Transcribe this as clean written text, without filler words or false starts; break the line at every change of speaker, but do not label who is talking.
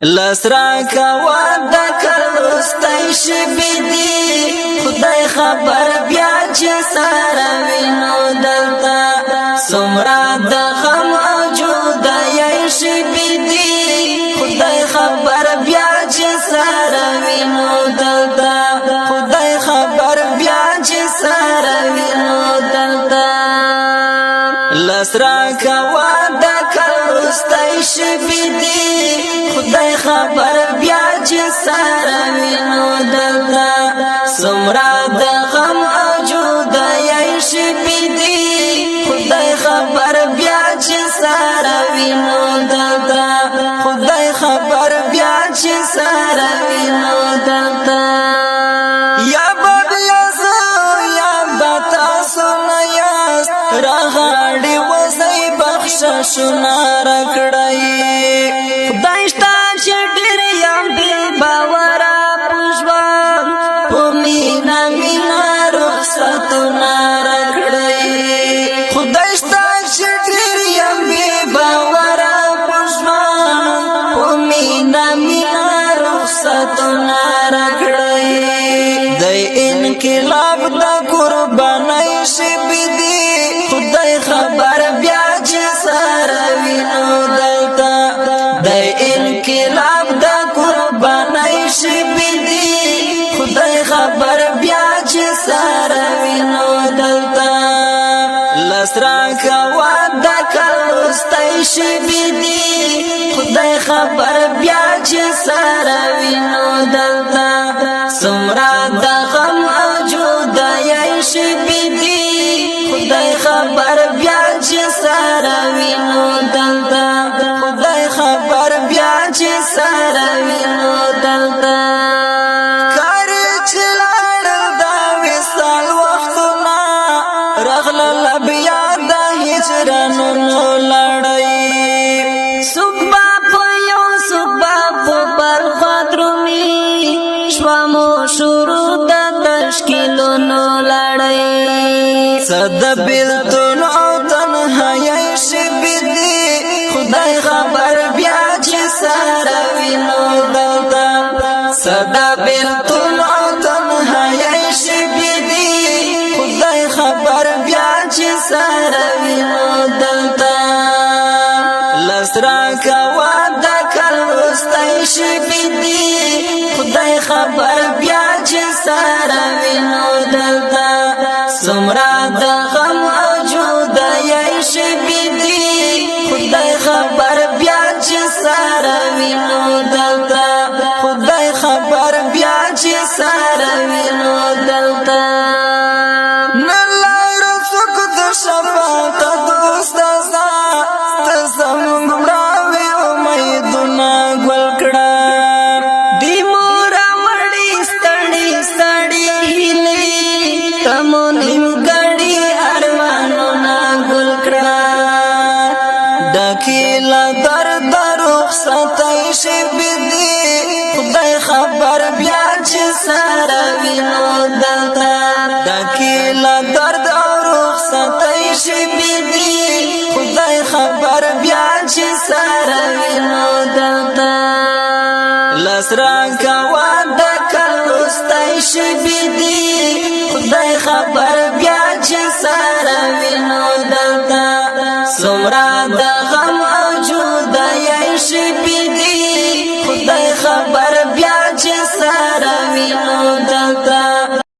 لسرا کوا د کلوستای شبی دی خدای خبر بیا چې سره وینو دلتا سمرا د غم جدای شبی دی خدای خبر بیا چې سره وینو دلتا خدای خبر بیا چې سره وینو دلتا لسرا کوا د کلوستای شبی دی خدای خبر بیا چې سره وینو دلتا سمرا د غم جدای شبی دی خدای خبر بیا چې سره وینو دلتا خدای خبر بیا چې سره وینو دلتا یا بابیا یا بتا سنیاست راغړی وځي بخښشونه راکړی خدای شته چې ډېر یم بې باوره پښوام په مینا مینا رخصتونه راکړی خدای شته چې ډېر یم بې باوره پښوام په مینا مینا رخصتونه راکړی د انقلاب د قربانۍ شپې دي خدای خبر بیا چې سره وینو دلتا د انقلاب د قربانۍ شپې دي خدای خبر بیا چې سره وینو دلتا لسرا کوا د کلوستای شپې دي خدای خبر بیا چې سره وینو دلتا سمرا د غم جدای شپې دي خدای خبر بیا چې سره وینو دلتا خدای خبر بیا چې سره وینو دلتا کار چلاړ دا وصال وختونه رغله بیا د هجرانونو لړۍ صبح په یو صبح په برخدرمي شومو شروع د تشکیلونو لړۍ صد بیلتون او تنهایی شبی دی خدای خبر بیا چې سره وینو دلتا صد بیلتون او تنهایی شبی دی خدای خبر بیا چې سره وینو دلتا لسرا کوا د کلوستای شبی دی خدای خبر بیا چې سره وینو دلتا سمرا د غم جدای شبی دی خدای خبر بیا چې سره وینو دلتا خدای خبر بیا چې سره وینو دلتا نلای رسوک د شفاعت دوستا ته زمونږ مړاوې امیدونه ګل کړه دی مور مړی ستړي ستړي هیلې تمو نیمګړي ارمانونه ګل کړه ډکیلا درد رخصتای شبی دی خدای خبر بیا چې سره وینو دلتا ډکیلا درد رخصتای شبی دی خدای خبر بیا چې سره وینو دلتا لسرا کوا د کلوستای شبی دی خدای خبر بیا چې سره وینو دلتا سمرا د غم جدای شبی دی خدای خبر بیا چې سره وینو